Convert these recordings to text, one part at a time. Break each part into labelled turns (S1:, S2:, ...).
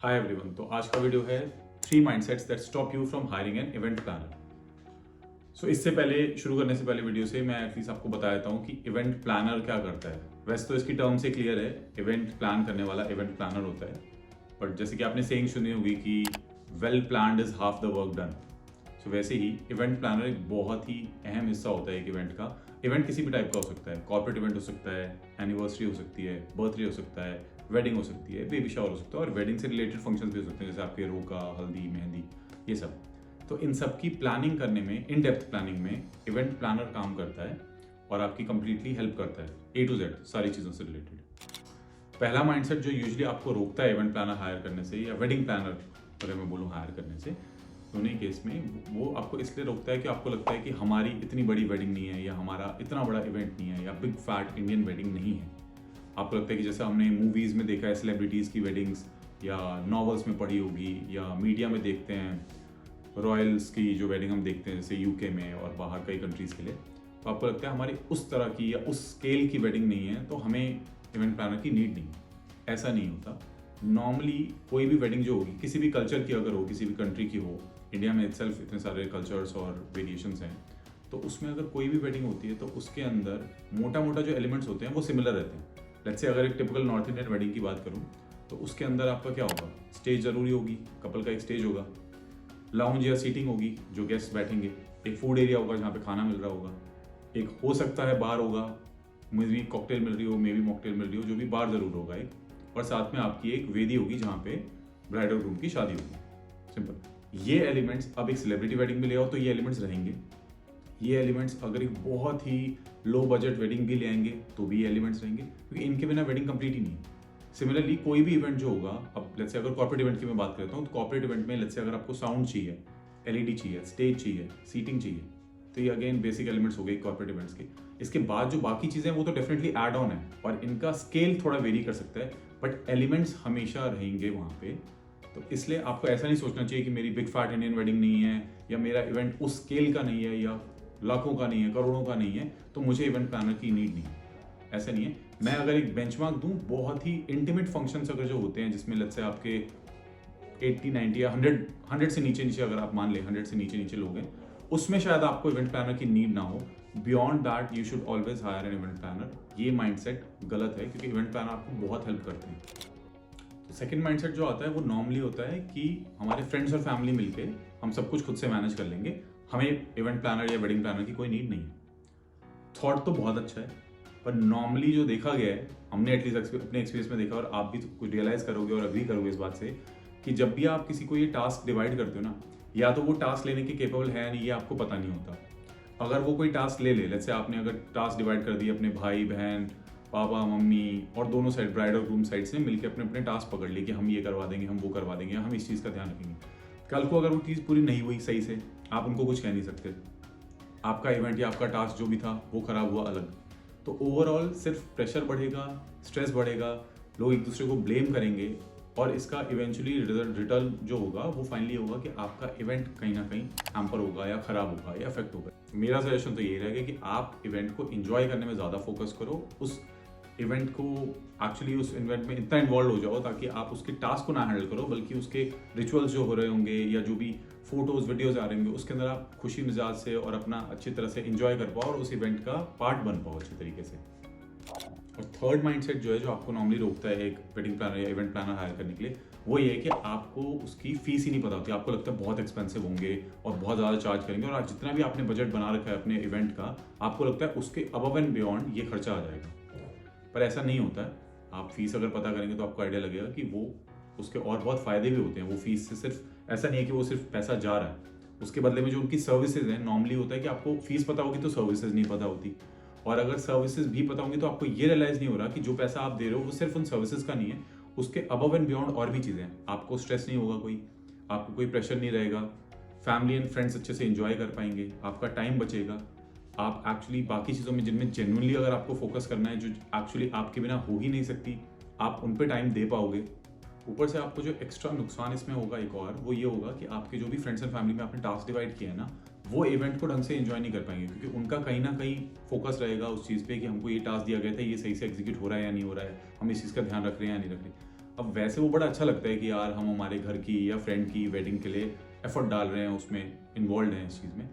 S1: Hi everyone. तो आज का वीडियो है 3 mindsets that stop you from hiring an event planner. So इससे पहले शुरू करने से पहले वीडियो से मैं एटलीस्ट आपको बता देता हूँ कि इवेंट प्लानर क्या करता है। वैसे तो इसकी टर्म से क्लियर है, इवेंट प्लान करने वाला इवेंट प्लानर होता है। बट जैसे कि आपने सेइंग सुनी होगी कि well planned is half the work done. So वैसे ही इवेंट प्लानर एक बहुत ही अहम हिस्सा होता है एक इवेंट का। इवेंट किसी भी टाइप का हो सकता है, कॉर्पोरेट इवेंट हो सकता है, एनिवर्सरी हो सकती है, बर्थडे हो सकता है, वेडिंग हो सकती है, बेबी शावर हो सकता है और वेडिंग से रिलेटेड फंक्शंस भी हो सकते हैं जैसे आपके रोका, हल्दी, मेहंदी, ये सब। तो इन सब की प्लानिंग करने में, इन डेप्थ प्लानिंग में इवेंट प्लानर काम करता है और आपकी कंप्लीटली हेल्प करता है A to Z सारी चीज़ों से रिलेटेड। पहला माइंडसेट जो यूजुअली आपको रोकता है इवेंट प्लानर हायर करने से या वेडिंग प्लानर अगर मैं बोलूँ हायर करने से, दोनों ही केस में वो आपको इसलिए रोकता है कि आपको लगता है कि हमारी इतनी बड़ी वेडिंग नहीं है या हमारा इतना बड़ा इवेंट नहीं है या बिग फैट इंडियन वेडिंग नहीं है। आपको लगता है कि जैसे हमने मूवीज़ में देखा है सेलिब्रिटीज़ की वेडिंग्स या नॉवेल्स में पढ़ी होगी या मीडिया में देखते हैं रॉयल्स की जो वेडिंग हम देखते हैं जैसे यूके में और बाहर कई कंट्रीज़ के लिए, तो आपको लगता है हमारी उस तरह की या उस स्केल की वेडिंग नहीं है तो हमें इवेंट प्लानर की नीड नहीं है। ऐसा नहीं होता। नॉर्मली कोई भी वेडिंग जो होगी किसी भी कल्चर की अगर हो, किसी भी कंट्री की हो, इंडिया में इटसेल्फ इतने सारे कल्चर्स और वेरिएशंस हैं, तो उसमें अगर कोई भी वेडिंग होती है तो उसके अंदर मोटा मोटा जो एलिमेंट्स होते हैं वो सिमिलर रहते हैं। लेट्स से अगर एक टिपिकल नॉर्थ इंडियन वेडिंग की बात करूँ तो उसके अंदर आपका क्या होगा, स्टेज जरूरी होगी, कपल का एक स्टेज होगा, लाउंज या सीटिंग होगी जो गेस्ट बैठेंगे, एक फूड एरिया होगा जहाँ पे खाना मिल रहा होगा, एक हो सकता है बार होगा, मे बी कॉकटेल मिल रही हो, मे बी मॉकटेल मिल रही हो, जो भी बार जरूर होगा एक, और साथ में आपकी एक वेदी होगी जहाँ पे ब्राइड और ग्रूम की शादी होगी। सिंपल। ये एलिमेंट्स अब एक सेलिब्रिटी वेडिंग में ले आओ तो ये एलिमेंट्स रहेंगे। ये एलिमेंट्स अगर एक बहुत ही लो बजट वेडिंग भी ले आएंगे तो भी ये एलिमेंट्स रहेंगे क्योंकि इनके बिना वेडिंग कंप्लीट ही नहीं है। सिमिलरली कोई भी इवेंट जो होगा, अब लेट्स से अगर कॉर्पोरेट इवेंट की मैं बात करता हूँ तो कॉर्पोरेट इवेंट में लेट्स से अगर आपको साउंड चाहिए, एलईडी चाहिए, स्टेज चाहिए, सीटिंग चाहिए, तो ये अगेन बेसिक एलिमेंट्स हो गए कॉर्पोरेट इवेंट्स के। इसके बाद जो बाकी चीज़ें हैं वो तो डेफिनेटली एड ऑन है और इनका स्केल थोड़ा वेरी कर सकता है, बट एलिमेंट्स हमेशा रहेंगे वहाँ पे। तो इसलिए आपको ऐसा नहीं सोचना चाहिए कि मेरी बिग फैट इंडियन वेडिंग नहीं है या मेरा इवेंट उस स्केल का नहीं है या लाखों का नहीं है, करोड़ों का नहीं है, तो मुझे इवेंट प्लानर की नीड नहीं है। ऐसा नहीं है। मैं अगर एक बेंचमार्क दूं, बहुत ही इंटीमेट फंक्शंस अगर जो होते हैं जिसमें लेट्स से आपके 80 90 या 100 से नीचे नीचे अगर आप मान लें 100 से नीचे नीचे लोग हैं, उसमें शायद आपको इवेंट प्लानर की नीड ना हो। Beyond that you should always hire an event planner. ये माइंडसेट गलत है क्योंकि इवेंट प्लानर आपको बहुत हेल्प करते हैं। तो सेकंड माइंडसेट जो आता है वो नॉर्मली होता है कि हमारे फ्रेंड्स और फैमिली मिलके हम सब कुछ खुद से मैनेज कर लेंगे, हमें इवेंट प्लानर या वेडिंग प्लानर की कोई नीड नहीं है। थॉट तो बहुत अच्छा है, पर नॉर्मली जो देखा गया है, हमने एटलीस्ट अपने एक्सपीरियंस में देखा और आप भी तो कुछ रियलाइज करोगे और अग्री करोगे इस बात से कि जब भी आप किसी को ये टास्क डिवाइड करते हो ना, या तो वो टास्क लेने के केपेबल है नहीं, ये आपको पता नहीं होता। अगर वो कोई टास्क ले लेट्स से आपने अगर टास्क डिवाइड कर दिया, अपने भाई बहन, पापा मम्मी और दोनों साइड ब्राइड और ग्रूम साइड से मिलकर अपने अपने टास्क पकड़ लिए कि हम ये करवा देंगे, हम वो करवा देंगे, हम इस चीज़ का ध्यान रखेंगे। कल को अगर वो चीज़ पूरी नहीं हुई सही से, आप उनको कुछ कह नहीं सकते। आपका इवेंट या आपका टास्क जो भी था वो खराब हुआ अलग। तो ओवरऑल सिर्फ प्रेशर बढ़ेगा, स्ट्रेस बढ़ेगा, लोग एक दूसरे को ब्लेम करेंगे और इसका इवेंचुअली रिटर्न जो होगा वो फाइनली होगा कि आपका इवेंट कहीं ना कहीं हैम्पर होगा या खराब होगा या अफेक्ट होगा। मेरा सजेशन तो यही रहेगा कि आप इवेंट को एंजॉय करने में ज़्यादा फोकस करो, उस इवेंट को एक्चुअली उस इवेंट में इतना इन्वॉल्व हो जाओ ताकि आप उसके टास्क को ना हैंडल करो, बल्कि उसके रिचुअल्स जो हो रहे होंगे या जो भी फोटोज वीडियोज आ रहे होंगे उसके अंदर आप खुशी मिजाज से और अपना अच्छी तरह से एंजॉय कर पाओ और उस इवेंट का पार्ट बन पाओ अच्छी तरीके से। और थर्ड माइंडसेट जो है जो आपको नॉर्मली रोकता है एक वेडिंग प्लानर या इवेंट प्लानर हायर करने के लिए, वो ये है कि आपको उसकी फीस ही नहीं पता होती। आपको लगता है बहुत एक्सपेंसिव होंगे और बहुत ज़्यादा चार्ज करेंगे और आज जितना भी आपने बजट बना रखा है अपने इवेंट का, आपको लगता है उसके अबव एंड बियॉन्ड ये खर्चा आ जाएगा, पर ऐसा नहीं होता है। आप फीस अगर पता करेंगे तो आपको आइडिया लगेगा कि वो उसके और बहुत फ़ायदे भी होते हैं। वो फीस से सिर्फ ऐसा नहीं है कि वो सिर्फ पैसा जा रहा है, उसके बदले में जो उनकी सर्विसेज हैं, नॉर्मली होता है कि आपको फीस पता होगी तो सर्विसेज नहीं पता होती, और अगर सर्विसेज भी पता होंगी तो आपको ये रियलाइज़ नहीं हो रहा कि जो पैसा आप दे रहे हो वो सिर्फ उन सर्विसेज का नहीं है, उसके अबव एंड बियॉन्ड और भी चीज़ें हैं। आपको स्ट्रेस नहीं होगा, आपको कोई प्रेशर नहीं रहेगा, फैमिली एंड फ्रेंड्स अच्छे से इंजॉय कर पाएंगे, आपका टाइम बचेगा, आप एक्चुअली बाकी चीज़ों में जिनमें जेन्युइनली अगर आपको फोकस करना है, जो एक्चुअली आपके बिना हो ही नहीं सकती, आप उन पे टाइम दे पाओगे। ऊपर से आपको जो एक्स्ट्रा नुकसान इसमें होगा एक और, वो ये होगा कि आपके जो भी फ्रेंड्स एंड फैमिली में आपने टास्क डिवाइड किया है ना, वो इवेंट को ढंग से एंजॉय नहीं कर पाएंगे क्योंकि उनका कहीं ना कहीं फोकस रहेगा उस चीज़ पे कि हमको ये टास्क दिया गया था, ये सही से एग्जीक्यूट हो रहा है या नहीं हो रहा है, हम इस चीज़ का ध्यान रख रहे हैं या नहीं रख रहे। अब वैसे वो बड़ा अच्छा लगता है कि यार हम हमारे घर की या फ्रेंड की वेडिंग के लिए एफर्ट डाल रहे हैं, उसमें इन्वॉल्व हैं इस चीज़ में,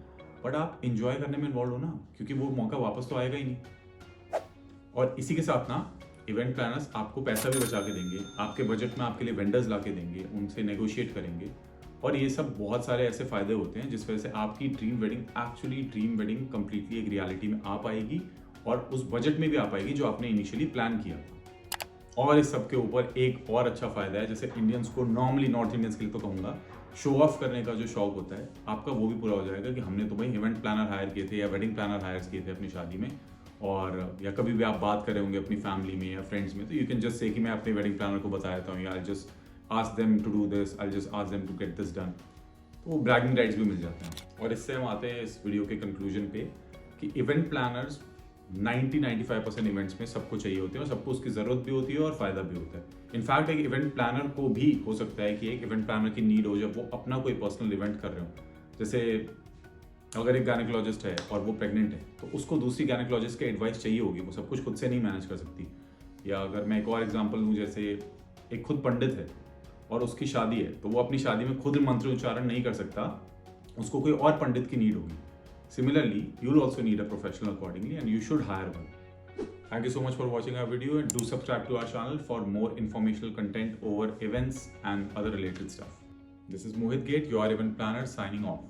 S1: बट आप इंजॉय करने में इन्वॉल्व हो ना, क्योंकि वो मौका वापस तो आएगा ही नहीं। और इसी के साथ ना इवेंट प्लानर्स आपको पैसा भी बचा के देंगे, आपके बजट में आपके लिए वेंडर्स ला के देंगे, उनसे नेगोशिएट करेंगे, और ये सब बहुत सारे ऐसे फायदे होते हैं जिस वजह से आपकी ड्रीम वेडिंग कंप्लीटली एक रियलिटी में आ पाएगी और उस बजट में भी आ पाएगी जो आपने इनिशियली प्लान किया। और इस सब के ऊपर एक और अच्छा फायदा है, जैसे इंडियंस को नॉर्मली, नॉर्थ इंडियंस के लिए तो कहूँगा, शो ऑफ करने का जो शौक होता है आपका, वो भी पूरा हो जाएगा कि हमने तो भाई इवेंट प्लानर हायर किए थे या वेडिंग प्लानर हायर किए थे अपनी शादी में, और या कभी भी आप बात कर रहे होंगे अपनी फैमिली में या फ्रेंड्स में, तो यू कैन जस्ट से कि मैं अपने वेडिंग प्लानर को बता देता हूँ, या I just ask them to do this, I just ask them to get this done. तो वो ब्रैगिंग राइट्स भी मिल जाते हैं। और इससे हम आते हैं इस वीडियो के कंक्लूजन पे कि इवेंट प्लानर्स 90-95% इवेंट्स में सबको चाहिए होते हैं, और सबको उसकी ज़रूरत भी होती है और फ़ायदा भी होता है। इनफैक्ट एक इवेंट प्लानर को भी हो सकता है कि एक इवेंट प्लानर की नीड हो जब वो अपना कोई पर्सनल इवेंट कर रहे हो। जैसे अगर एक गायनेकोलॉजिस्ट है और वो प्रेग्नेंट है, तो उसको दूसरी गायनेकोलॉजिस्ट की एडवाइस चाहिए होगी, वो सब कुछ खुद से नहीं मैनेज कर सकती। या अगर मैं एक और एग्जांपल दूँ, जैसे एक खुद पंडित है और उसकी शादी है, तो वो अपनी शादी में खुद मंत्र उच्चारण नहीं कर सकता, उसको कोई और पंडित की नीड होगी। Similarly, you'll also need a professional accordingly, and you should hire one. Thank you so much for watching our video, and do subscribe to our channel for more informational content over events and other related stuff. This is Mohit Gate, your event planner, signing off.